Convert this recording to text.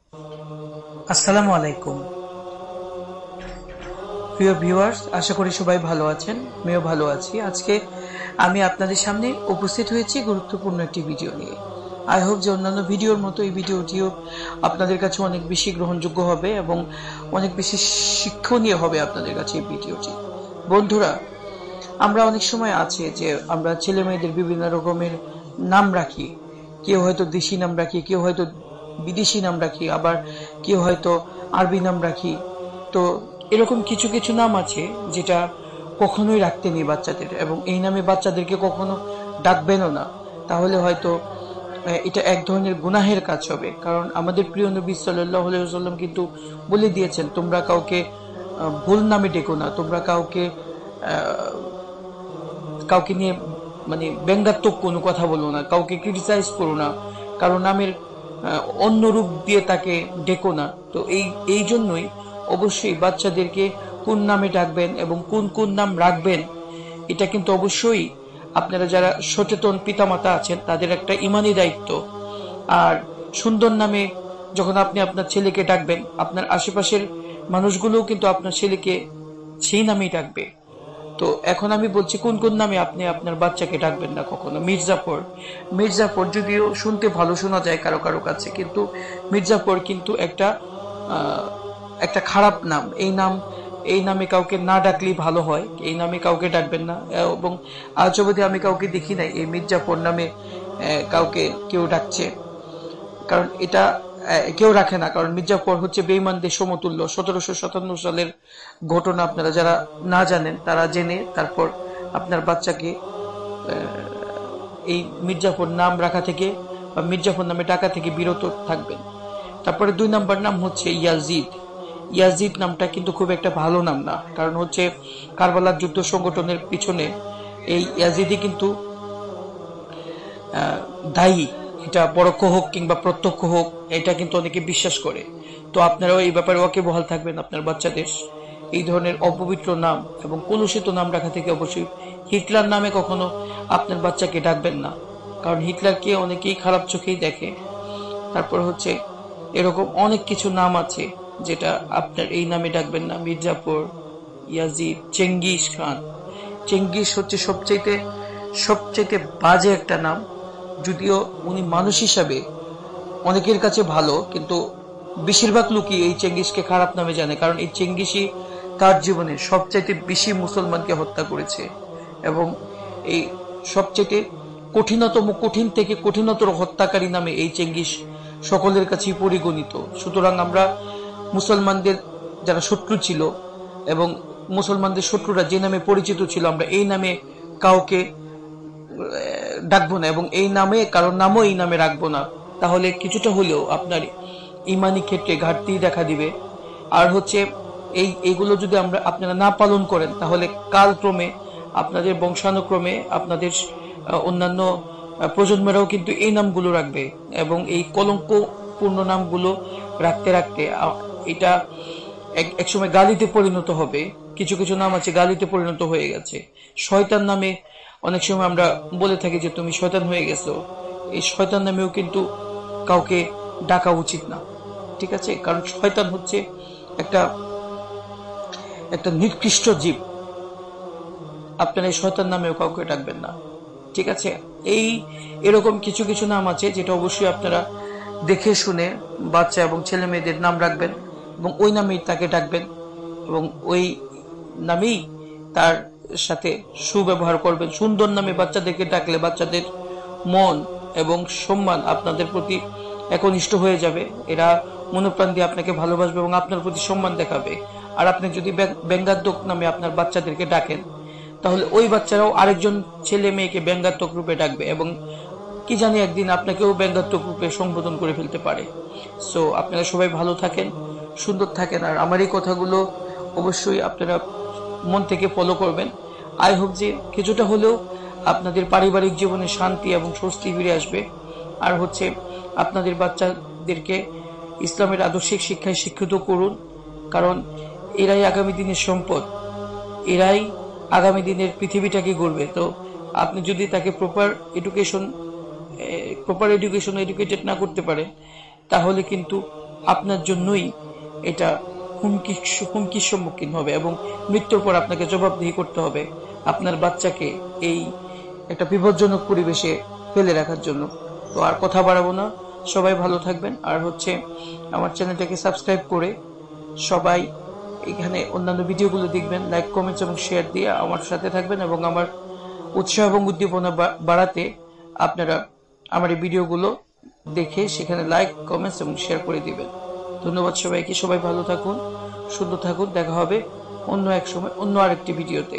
আসসালামু আলাইকুম প্রিয় ভিউয়ার্স, আশা করি সবাই ভালো আছেন। আমিও ভালো আছি। আজকে আমি আপনাদের সামনে উপস্থিত হয়েছি গুরুত্বপূর্ণ একটি ভিডিও নিয়ে। আই হোপ যে অন্যান্য ভিডিওর মতো এই ভিডিওটিও আপনাদের কাছে অনেক বেশি গ্রহণযোগ্য হবে এবং অনেক বেশি শিক্ষণীয় হবে আপনাদের কাছে এই ভিডিওটি। বন্ধুরা, আমরা অনেক সময় আছে যে আমরা ছেলে মেয়েদের বিভিন্ন রকমের নাম রাখি। কেউ হয়তো দেশি নাম রাখি, কেউ হয়তো বিদেশি নাম রাখি, আবার কেউ হয়তো আরবি নাম রাখি। তো এরকম কিছু কিছু নাম আছে যেটা কখনোই রাখতে নেই বাচ্চাদের, এবং এই নামে বাচ্চাদেরকে কখনো ডাকবেনও না। তাহলে হয়তো এটা এক ধরনের গুনাহের কাজ হবে। কারণ আমাদের প্রিয় নবী সাল্লাল্লাহু আলাইহি ওয়াসাল্লাম কিন্তু বলে দিয়েছেন, তোমরা কাউকে ভুল নামে ডেকো না, তোমরা কাউকে কাউকে নিয়ে মানে ব্যঙ্গাত্মক কোনো কথা বলো না, কাউকে ক্রিটিসাইজ করো না, কারো নামের অন্য রূপ দিয়ে তাকে ডেকো না। তো এই জন্যই অবশ্যই বাচ্চাদেরকে কোন নামে ডাকবেন এবং কোন কোন নাম রাখবেন, এটা কিন্তু অবশ্যই আপনারা যারা সচেতন পিতামাতা আছেন তাদের একটা ইমানি দায়িত্ব। আর সুন্দর নামে যখন আপনি আপনার ছেলেকে ডাকবেন, আপনার আশেপাশের মানুষগুলোও কিন্তু আপনার ছেলেকে সেই নামেই ডাকবে। তো এখন আমি বলছি কোন কোন নামে আপনি আপনার বাচ্চাকে ডাকবেন না কখনো। মির্জাফর, মির্জাফর যদিও শুনতে ভালো শোনা যায় কারো কারো কাছে, কিন্তু মির্জাফর কিন্তু একটা খারাপ নাম। এই নামে কাউকে না ডাকলেই ভালো হয়। এই নামে কাউকে ডাকবেন না। এবং আজ অবধি আমি কাউকে দেখি নাই এই মির্জাফর নামে কাউকে কেউ ডাকছে। কারণ এটা কেউ রাখে না, কারণ মির্জাফর হচ্ছে বেঈমানদের সমতুল্য। 1757 সালের ঘটনা আপনারা যারা না জানেন তারা জেনে তারপর আপনার বাচ্চাকে এই মির্জাফর নাম রাখা থেকে বা মির্জাফর নামে ডাকা থেকে বিরত থাকবেন। তারপরে 2 নাম্বার নাম হচ্ছে ইয়াজিদ। ইয়াজিদ নামটা কিন্তু খুব একটা ভালো নাম না, কারণ হচ্ছে কারবালার যুদ্ধ সংগঠনের পিছনে এই ইয়াজিদই কিন্তু দায়ী। এটা পরোক্ষ হোক কিংবা প্রত্যক্ষ হোক, এটা কিন্তু অনেকে বিশ্বাস করে। তো আপনারাও এই ব্যাপারে ওয়াকিবহাল থাকবেন। আপনার বাচ্চাদের এই ধরনের অপবিত্র নাম এবং কলুষিত নাম রাখা থেকে অবশ্যই। হিটলার নামে কখনো আপনার বাচ্চাকে ডাকবেন না, কারণ হিটলারকে অনেকেই খারাপ চোখেই দেখে। তারপর হচ্ছে এরকম অনেক কিছু নাম আছে যেটা আপনার এই নামে ডাকবেন না। Mir Jafar, Yazid, Genghis Khan. Genghis হচ্ছে সবচেয়ে বাজে একটা নাম। যদিও উনি মানুষ হিসাবে অনেকের কাছে ভালো, কিন্তু বেশিরভাগ লোকই এই চেঙ্গিসকে খারাপ নামে জানে, কারণ এই চেঙ্গিসই তার জীবনে সবচাইতে বেশি মুসলমানকে হত্যা করেছে। এবং এই সবচেয়ে কঠিন থেকে কঠিনতর হত্যাকারী নামে এই চেঙ্গিস সকলের কাছেই পরিগণিত। সুতরাং আমরা মুসলমানদের যারা শত্রু ছিল এবং মুসলমানদের শত্রুরা যে নামে পরিচিত ছিল, আমরা এই নামে কাউকে ডাকবো না এবং এই নামে কারোর নামও এই নামে রাখবো না। তাহলে কিছুটা হলেও আপনার ইমানি ক্ষেত্রে ঘাটতি দেখা দিবে। আর হচ্ছে এইগুলো যদি আপনারা না পালন করেন, তাহলে কালক্রমে আপনাদের বংশানুক্রমে আপনাদের অন্যান্য প্রজন্মেরাও কিন্তু এই নামগুলো রাখবে, এবং এই কলঙ্কপূর্ণ নামগুলো রাখতে রাখতে এটা একসময় গালিতে পরিণত হবে। কিছু কিছু নাম আছে গালিতে পরিণত হয়ে গেছে। শয়তান নামে অনেক সময় আমরা বলে থাকি যে তুমি শয়তান হয়ে গেছো। এই শয়তান নামেও কিন্তু কাউকে ডাকা উচিত না, ঠিক আছে? কারণ শয়তান হচ্ছে একটা একটা নিকৃষ্ট জীব। আপনারা এই শয়তান নামেও কাউকে ডাকবেন না, ঠিক আছে? এরকম কিছু কিছু নাম আছে যেটা অবশ্যই আপনারা দেখে শুনে বাচ্চা এবং ছেলে মেয়েদের নাম রাখবেন এবং ওই নামেই তাকে ডাকবেন, এবং ওই নামেই তার সাথে সুব্যবহার করবেন। সুন্দর নামে বাচ্চাদেরকে ডাকলে বাচ্চাদের মন এবং সম্মান আপনাদের প্রতি একনিষ্ঠ হয়ে যাবে। এরা মনোপ্রাণ দিয়ে আপনাকে ভালোবাসবে এবং আপনার প্রতি সম্মান দেখাবে। আর আপনি যদি ব্যঙ্গাত্মক নামে আপনার বাচ্চাদেরকে ডাকেন, তাহলে ওই বাচ্চারাও আরেকজন ছেলে মেয়েকে ব্যঙ্গাত্মক রূপে ডাকবে, এবং কি জানি একদিন আপনাকেও ব্যঙ্গাত্মক রূপে সম্বোধন করে ফেলতে পারে। সো আপনারা সবাই ভালো থাকেন, সুন্দর থাকেন, আর আমার এই কথাগুলো অবশ্যই আপনারা মন থেকে ফলো করবেন। আই হোপ যে কিছুটা হলেও আপনাদের পারিবারিক জীবনে শান্তি এবং স্বস্তি ফিরে আসবে। আর হচ্ছে আপনাদের বাচ্চাদেরকে ইসলামের আদর্শিক শিক্ষায় শিক্ষিত করুন, কারণ এরাই আগামী দিনের সম্পদ, এরাই আগামী দিনের পৃথিবীটাকে গড়বে। তো আপনি যদি তাকে প্রপার এডুকেশন এডুকেটেড না করতে পারে, তাহলে কিন্তু আপনার জন্যই এটা হুমকির সম্মুখীন হবে এবং মৃত্যুর পর আপনাকে জবাবদিহি করতে হবে আপনার বাচ্চাকে এই একটা বিপজ্জনক পরিবেশে ফেলে রাখার জন্য। তো আর কথা বাড়াবো না, সবাই ভালো থাকবেন। আর আমার চ্যানেলটাকে সাবস্ক্রাইব করে সবাই এখানে অন্যান্য ভিডিওগুলো দেখবেন, লাইক কমেন্টস এবং শেয়ার দিয়ে আমার সাথে থাকবেন এবং আমার উৎসাহ এবং উদ্দীপনা বাড়াতে আপনারা আমার এই ভিডিওগুলো দেখে সেখানে লাইক কমেন্টস এবং শেয়ার করে দিবেন। ধন্যবাদ সবাইকে, সবাই ভালো থাকুন, সুন্দর থাকুন। দেখা হবে অন্য এক সময় অন্য আরেকটি ভিডিওতে।